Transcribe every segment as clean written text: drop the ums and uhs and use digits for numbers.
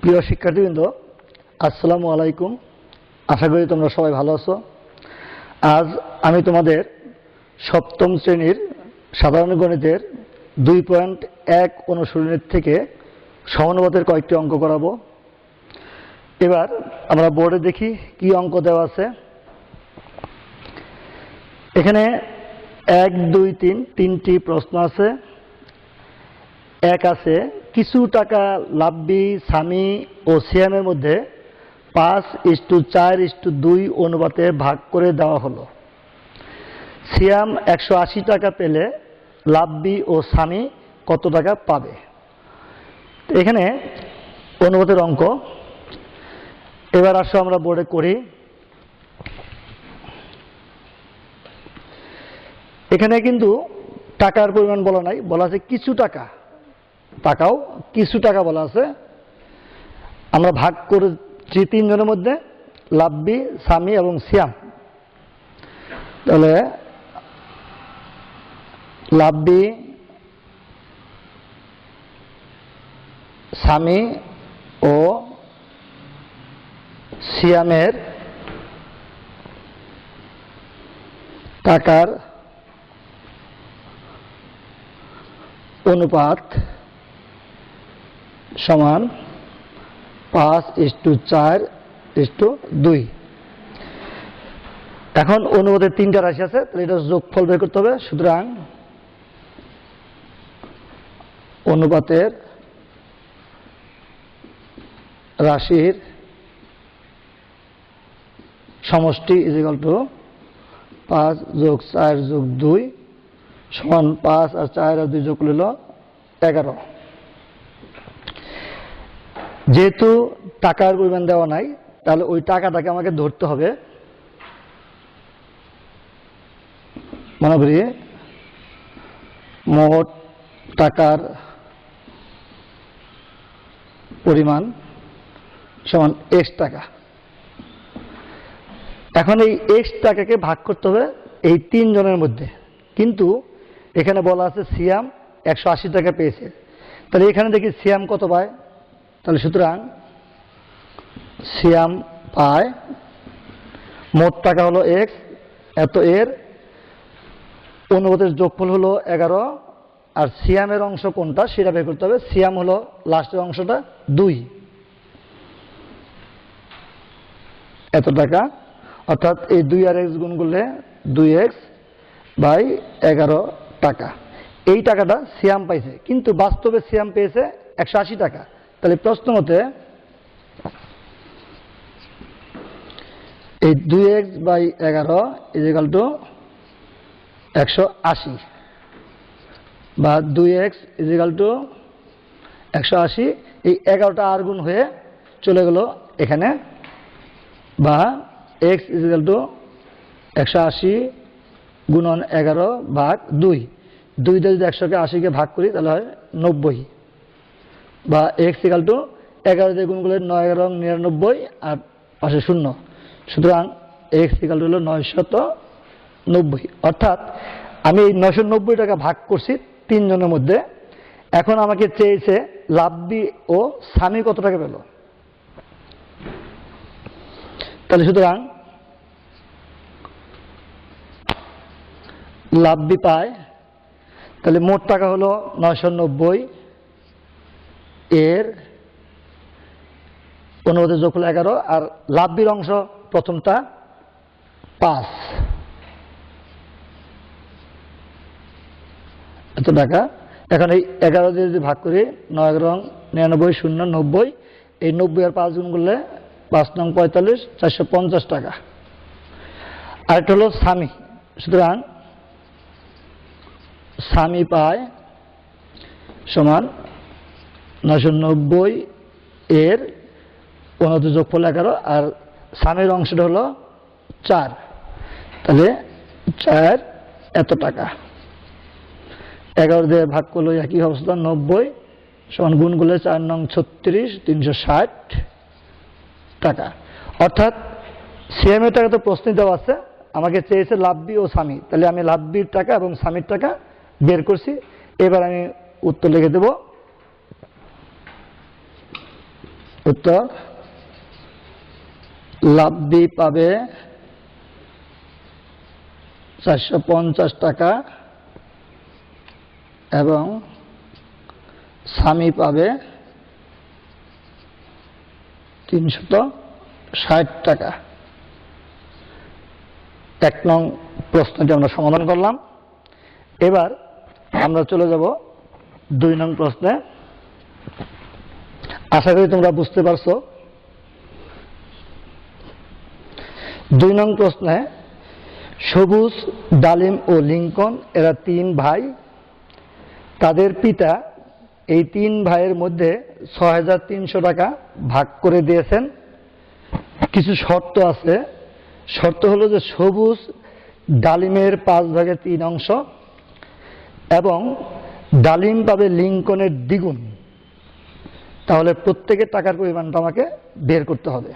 প্রিয় শিক্ষার্থীবৃন্দ, আসসালামু আলাইকুম। আশা করি তোমরা সবাই ভালো আছো। আজ আমি তোমাদের সপ্তম শ্রেণীর সাধারণ গণিতের 2.1 অনুশীলনী থেকে সমানুপাতের কয়েকটি অঙ্ক করাবো। এবার আমরা বোর্ডে দেখি কি অঙ্ক দেওয়া আছে। এখানে 1, 2, 3 তিনটি প্রশ্ন আছে। এক আছে, কিছু টাকা লাভবি সামি ও সিয়ামের মধ্যে 5:4:2 অনুপাতে ভাগ করে দেওয়া হলো। সিয়াম 180 টাকা পেলে লাভবি ও সামি কত টাকা পাবে? এখানে অনুপাতের অঙ্ক। এবার আসো আমরা বোর্ডে করি। এখানে কিন্তু টাকার পরিমাণ বলা নাই, বলা আছে কিছু টাকা। টাকাও কিছু টাকা বলা আছে। আমরা ভাগ করেছি তিনজনের মধ্যে, লাভবি সামি এবং সিয়াম। তাহলে লাভবি সামি ও সিয়ামের টাকার অনুপাত সমান 5:4:2। এখন অনুপাতের তিনটা রাশি আছে, তাহলে এটা যোগফল বের করতে হবে। সুতরাং অনুপাতের রাশির সমষ্টি = 5+4+2 সমান 5 আর 4 আর 2 যোগ করলে 11। যেহেতু টাকার পরিমাণ দেওয়া নাই, তাহলে ওই টাকাটাকে আমাকে ধরতে হবে। মনে করি মোট টাকার পরিমাণ সমান x টাকা। এখন এই x টাকাকে ভাগ করতে হবে এই তিনজনের মধ্যে। কিন্তু এখানে বলা আছে সিয়াম 180 টাকা পেয়েছে, তাহলে এখানে দেখি সিয়াম কত পায়। তাহলে সুতরাং সিয়াম পায়, মোট টাকা হলো x, এত এর অনুপাতের যোগফল হলো 11, আর সিয়ামের অংশ কোনটা সেটা বের করতে হবে। সিয়াম হলো লাস্টের অংশটা 2, এত টাকা। অর্থাৎ এই 2 আর x গুণ করলে 2x/11 টাকা। এই টাকাটা সিয়াম পাইছে, কিন্তু বাস্তবে সিয়াম পেয়েছে 180 টাকা। তাহলে প্রশ্ন মতে এই 2x/11 = 180, বা 2x = 180। এই 11টা আর গুণ হয়ে চলে গেল এখানে, বা x = 180 গুণন 11/2। 2 দিয়ে যদি 100কে 80কে ভাগ করি তাহলে হয় 90, বা x = 11 দিয়ে গুণ করলে 9-11-99 আর পাশে 0। সুতরাং x = 990। অর্থাৎ আমি এই 990 টাকা ভাগ করছি তিনজনের মধ্যে। এখন আমাকে চেয়েছে লাভবি ও সামি কত টাকা পেল। তাহলে সুতরাং লাভবি পায়, তাহলে মোট টাকা হলো 990, এর অনুপাতের যোগফল 11, আর লাভবির অংশ প্রথমটা 5, এত টাকা। এখন এই 11 দিয়ে যদি ভাগ করি, 9-11-99-0-90, এই 90 আর 5 গুণ করলে 5 × 45 450 টাকা। আরেকটা হলো সামি। সুতরাং সামি পায় সমান 990 এর অনুপাতের যোগফল 11, আর সামির অংশটা হলো 4, তাহলে 4 এত টাকা। 11 দিয়ে ভাগ করলে একই অবস্থা, 90 সমান গুণ করলে 4×36 360 টাকা। অর্থাৎ সিএমের টাকা তো প্রশ্নে দেওয়া আছে, আমাকে চেয়েছে লাভবি ও সামি। তাহলে আমি লাভবির টাকা এবং সামির টাকা বের করছি। এবার আমি উত্তর লিখে দেব। উত্তর লাভ বি পাবে 450 টাকা এবং স্বামী পাবে 360 টাকা। 1 নং প্রশ্নটি আমরা সমাধান করলাম। এবার আমরা চলে যাব 2 নং প্রশ্নে। আশা করি তোমরা বুঝতে পারছো। 2 নং প্রশ্নে সবুজ, ডালিম ও লিঙ্কন এরা 3 ভাই। তাদের পিতা এই 3 ভাইয়ের মধ্যে 6300 টাকা ভাগ করে দিয়েছেন। কিছু শর্ত আছে। শর্ত হলো যে সবুজ ডালিমের 5 ভাগের 3 অংশ এবং ডালিম পাবে লিঙ্কনের দ্বিগুণ। তাহলে প্রত্যেকের টাকার পরিমাণটা আমাকে বের করতে হবে।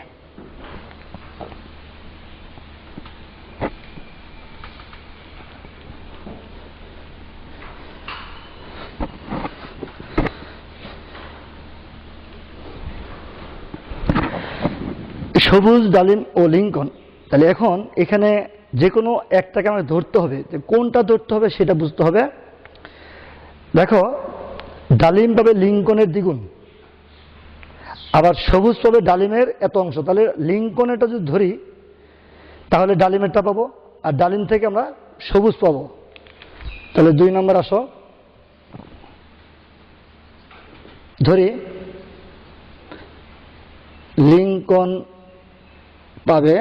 সবুজ, ডালিম ও লিঙ্কন। তাহলে এখন এখানে যে কোনো একটাকে আমাকে ধরতে হবে, যে কোনটা ধরতে হবে সেটা বুঝতে হবে। দেখো, ডালিম পাবে লিঙ্কনের দ্বিগুণ, আবার সবুজ পাবে ডালিমের এত অংশ। তাহলে লিঙ্কনেরটা যদি ধরি তাহলে ডালিমেরটা পাবো, আর ডালিম থেকে আমরা সবুজ পাবো। তাহলে 2 নম্বর আসো, ধরি লিঙ্কন পাবে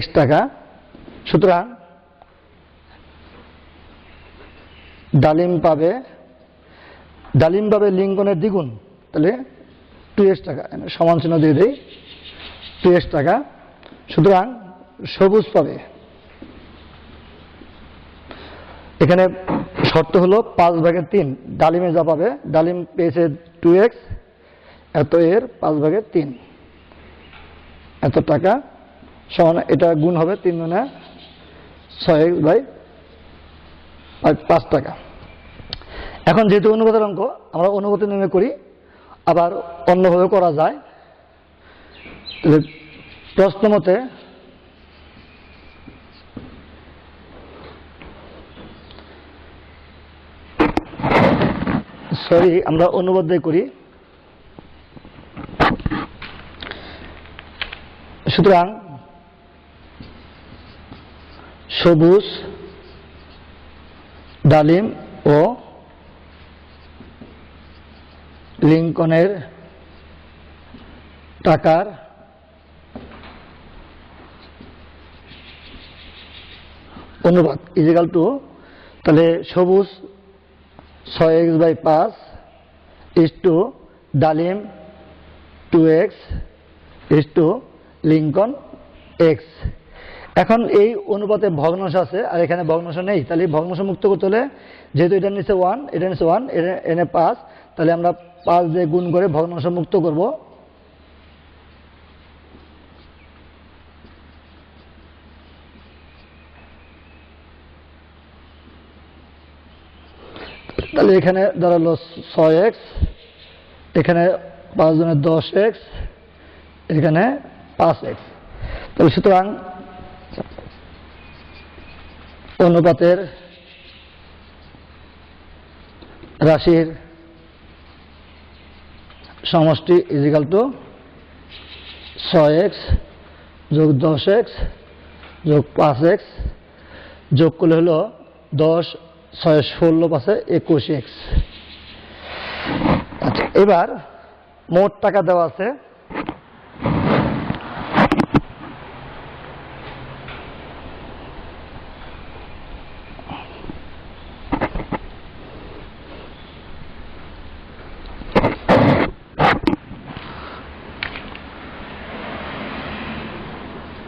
x টাকা, সুতরাং ডালিম পাবে লিঙ্কনের দ্বিগুণ, তাহলে 2x টাকা, সমান চিহ্ন দিয়ে দেই, 2x টাকা। সুতরাং সবুজ পাবে, এখানে শর্ত হলো 5 ভাগের 3, ডালিমে যা পাবে, ডালিম পেয়েছে 2x, এত এর 5 ভাগের 3 এত টাকা সমান, এটা গুণ হবে 3 গুণে 6x/5 টাকা। এখন যেহেতু অনুপাতের অঙ্ক, আমরা অনুপাতের নিয়মে করি, আবার অন্যভাবে করা যায়। প্রশ্ন মতে আমরা অনুপাত দিয়ে করি। সুতরাং সবুজ, ডালিম ও লিঙ্কনের টাকার অনুপাত ইজিক্যাল টু, তাহলে সবুজ 6x/5 ইজ টু ডালিম 2x is two Lincoln x। এখন এই অনুপাতে ভগ্নাংশ আছে আর এখানে ভগ্নাংশ নেই, তাহলে ভগ্নাংশ মুক্ত করতে হলে, যেহেতু এটা নিচে 1, এটা নিচে 1, এনে 5, তাহলে আমরা 5 দিয়ে গুণ করে ভগ্নাংশ মুক্ত করব। তাহলে এখানে দাঁড়ালো 6x, এখানে 5 জনের 10x, এখানে 5x। তাহলে সুতরাং অনুপাতের রাশির সমষ্টি ইজিক্যাল টু 6x যোগ 10x যোগ 5x, যোগ করলে হলো 10, 6, 16, 5, 21x। আচ্ছা, এবার মোট টাকা দেওয়া আছে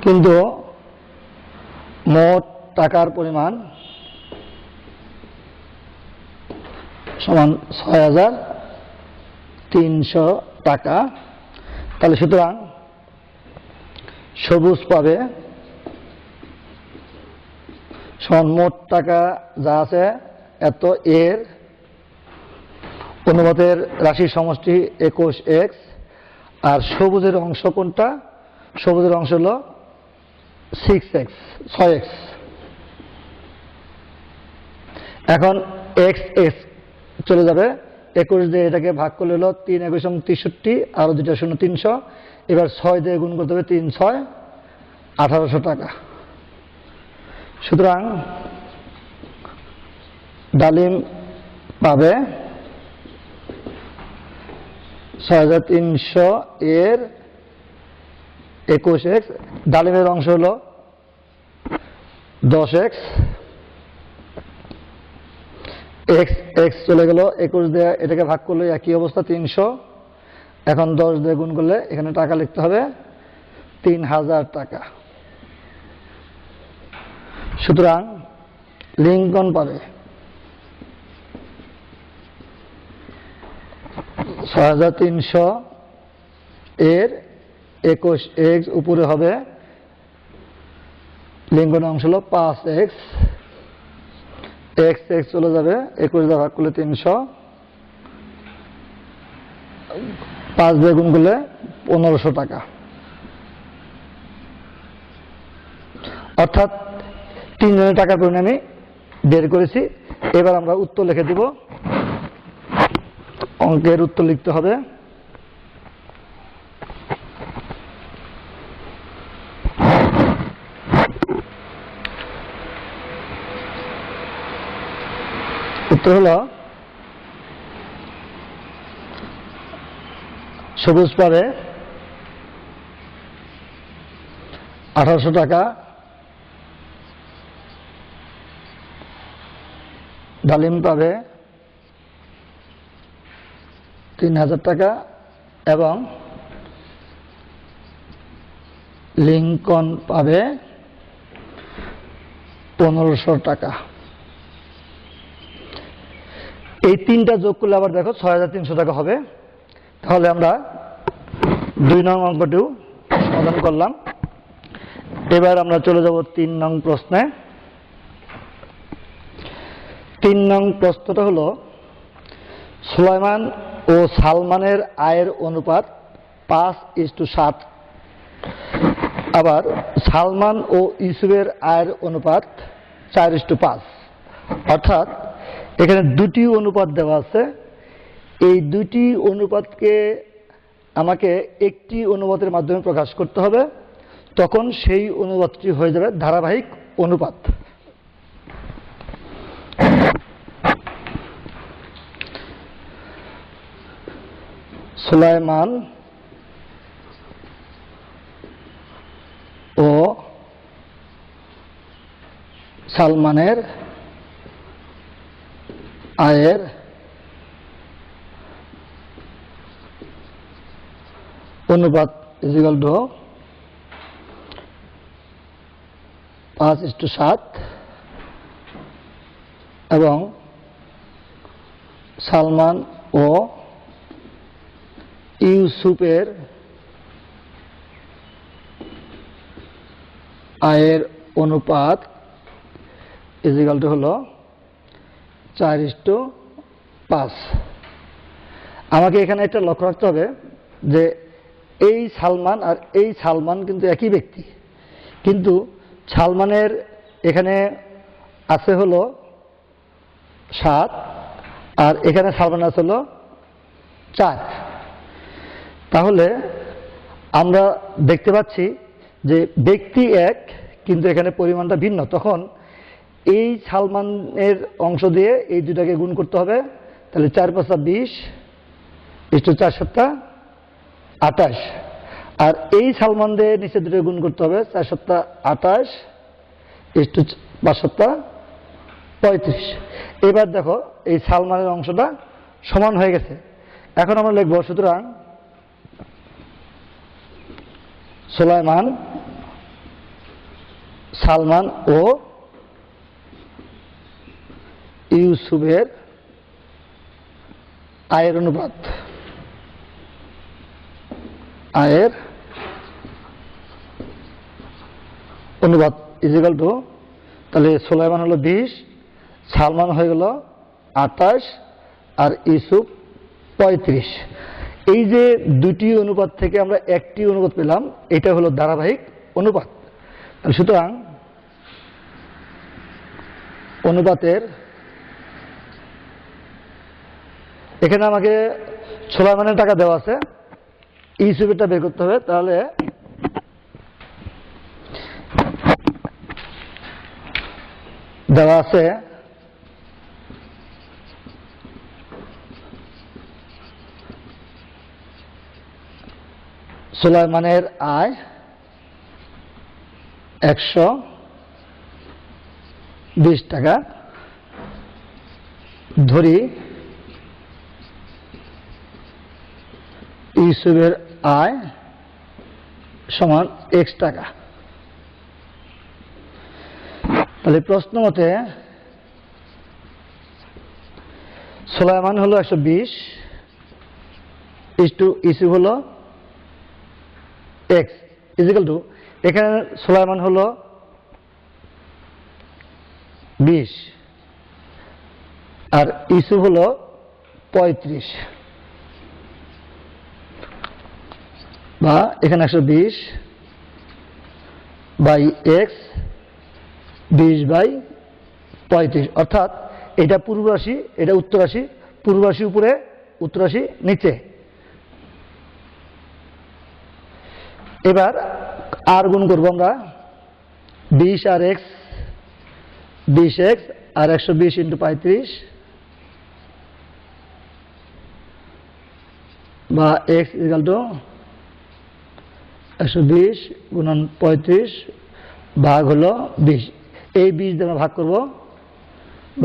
কিন্তু মোট টাকার পরিমাণ সমান 6300 টাকা। তাহলে সুতরাং সবুজ পাবে সমান মোট টাকা যা আছে এত, এর অনুপাতের রাশির সমষ্টি 21x, আর সবুজের অংশ কোনটা? সবুজের অংশ হলো 6x। এখন x চলে যাবে, 21 দিয়ে এটাকে ভাগ করলে হলো 3 21 63, আরো 2টা শূন্য 300। এবার 6 দিয়ে গুণ করতে হবে, 3 6 1800 টাকা। সুতরাং ডালিম পাবে 6300 এর 21x, ডালিমের অংশ হলো 10x, x চলে গেল, 21 দিয়ে এটাকে ভাগ করলে একই অবস্থা 300। এখন 10 দিয়ে গুণ করলে এখানে টাকা লিখতে হবে 3000 টাকা। সুতরাং লিঙ্কন পাবে 6300 এর 21x, উপরে হবে লিঙ্কনের অংশ হলো 5x, x চলে যাবে, 21 দিয়ে ভাগ করলে 300, 5 দিয়ে গুণ করলে 1500 টাকা। অর্থাৎ 3 জনের টাকার পরিমাণ আমি বের করেছি। এবার আমরা উত্তর লিখে দিব। অঙ্কের উত্তর লিখতে হবে উত্তর হলো সবুজ পাবে 1800 টাকা, ডালিম পাবে 3000 টাকা এবং লিঙ্কন পাবে 1500 টাকা। এই তিনটা যোগ করলে আবার দেখো 6300 টাকা হবে। তাহলে আমরা 2 নং অঙ্কটিও সমাধান করলাম। এবার আমরা চলে যাব 3 নং প্রশ্নে। 3 নং প্রশ্নটা হলো সুলাইমান ও সালমানের আয়ের অনুপাত 5:7, আবার সালমান ও ইউসুফের আয়ের অনুপাত 4:5। অর্থাৎ এখানে দুটি অনুপাত দেওয়া আছে। এই দুটি অনুপাতকে আমাকে একটি অনুপাতের মাধ্যমে প্রকাশ করতে হবে, তখন সেই অনুপাতটি হয়ে যাবে ধারাবাহিক অনুপাত। সুলাইমান ও সালমানের আয়ের অনুপাত = 5:7 এবং সালমান ও ইউসুফের আয়ের অনুপাত হলো 4:5। আমাকে এখানে একটা লক্ষ্য রাখতে হবে যে এই সালমান আর এই সালমান কিন্তু একই ব্যক্তি, কিন্তু সালমানের এখানে আছে হলো 7 আর এখানে সালমান আছে হলো 4। তাহলে আমরা দেখতে পাচ্ছি যে ব্যক্তি এক, কিন্তু এখানে পরিমাণটা ভিন্ন। তখন এই সালমানের অংশ দিয়ে এই দুটাকে গুণ করতে হবে। তাহলে 4 × 5 = 20, 4 × 7 = 28। আর এই সালমান দিয়ে নিচে দুটো গুণ করতে হবে, 4 × 7 = 28, 5 × 7 = 35। এবার দেখো এই সালমানের অংশটা সমান হয়ে গেছে। এখন আমরা লিখব, সুতরাং সুলাইমান, সালমান ও ইউসুফের আয়ের অনুপাত, তাহলে সুলাইমান হলো 20, সালমান হয়ে গেল 28 আর ইউসুফ 35। এই যে দুটি অনুপাত থেকে আমরা একটি অনুপাত পেলাম, এটা হলো ধারাবাহিক অনুপাত। সুতরাং অনুপাতের এখানে আমাকে সোলাইমানের টাকা দেওয়া আছে, ইউসুফেরটা বের করতে হবে। তাহলে দেওয়া আছে সোলাইমানের আয় 120 টাকা, ধরি ইউসুফের আয় সমান x টাকা। তাহলে প্রশ্ন মতে সোলাইমান হলো 120, ইউসুফ হলো x ইজিক্যাল টু, এখানে সোলাইমান হলো 20 আর ইউসুফ হলো 35, বা এখানে 120 বাই x 20 বাই 35, অর্থাৎ এটা পূর্ব রাশি, এটা উত্তর রাশি, পূর্ব রাশি উপরে, উত্তর রাশি নিচে। এবার আর গুণ করবো আমরা, 20 আর x 20x আর 120 ইন্টু 35, বা x ইকুয়াল টু 120 গুণন 35 ভাগ হলো 20। এই 20 দিয়ে আমরা ভাগ করব,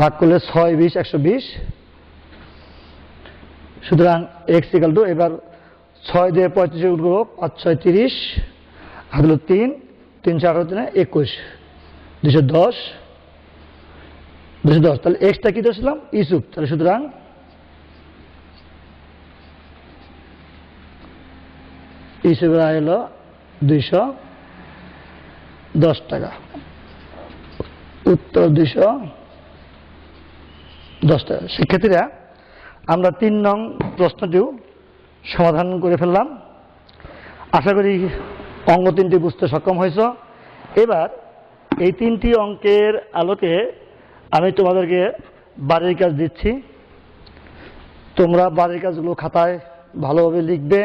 ভাগ করলে 6 20 120। সুতরাং x ইকুয়াল টু, এবার 6 দিয়ে 35 গুণ করবো, 5 6 30, হাত হলো 3 3 4 3 21, 210 210। তাহলে এক্সটা কি ধরছিলাম? ইউসুফ। তাহলে সুতরাং ইউসুফের আয় হলো 210 টাকা, উত্তর 210 টাকা। শিক্ষার্থীরা, আমরা 3 নং প্রশ্নটিও সমাধান করে ফেললাম। আশা করি অঙ্ক 3টি বুঝতে সক্ষম হয়েছ। এবার এই 3টি অঙ্কের আলোকে আমি তোমাদেরকে বাড়ির কাজ দিচ্ছি। তোমরা বাড়ির কাজগুলো খাতায় ভালোভাবে লিখবে।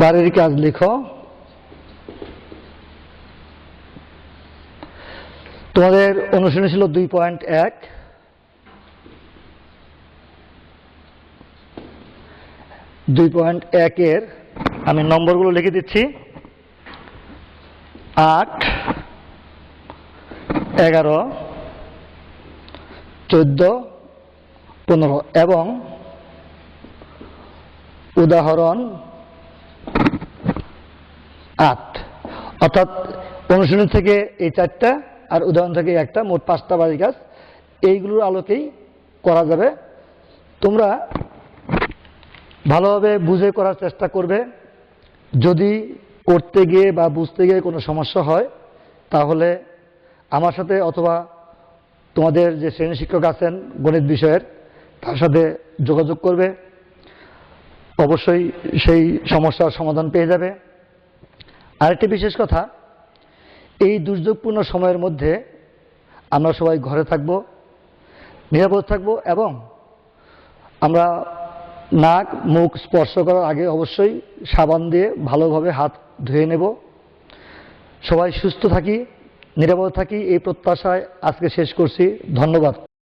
বাড়ির কাজ লিখো। তোমাদের অনুশীলনী ছিল 2.1। 2.1 এর আমি নম্বরগুলো লিখে দিচ্ছি, 8 11 14 15 এবং উদাহরণ 8। অর্থাৎ অনুশীলনী থেকে এই 4টা আর উদাহরণ থেকে একটা, মোট 5টা বাড়ির কাজ। এইগুলোর আলোকেই করা যাবে। তোমরা ভালোভাবে বুঝে করার চেষ্টা করবে। যদি করতে গিয়ে বা বুঝতে গিয়ে কোনো সমস্যা হয় তাহলে আমার সাথে অথবা তোমাদের যে শ্রেণী শিক্ষক আছেন গণিত বিষয়ের, তার সাথে যোগাযোগ করবে। অবশ্যই সেই সমস্যার সমাধান পেয়ে যাবে। আরেকটি বিশেষ কথা, এই দুর্যোগপূর্ণ সময়ের মধ্যে আমরা সবাই ঘরে থাকব, নিরাপদ থাকব এবং আমরা নাক মুখ স্পর্শ করার আগে অবশ্যই সাবান দিয়ে ভালোভাবে হাত ধুয়ে নেব। সবাই সুস্থ থাকি, নিরাপদ থাকি, এই প্রত্যাশায় আজকে শেষ করছি। ধন্যবাদ।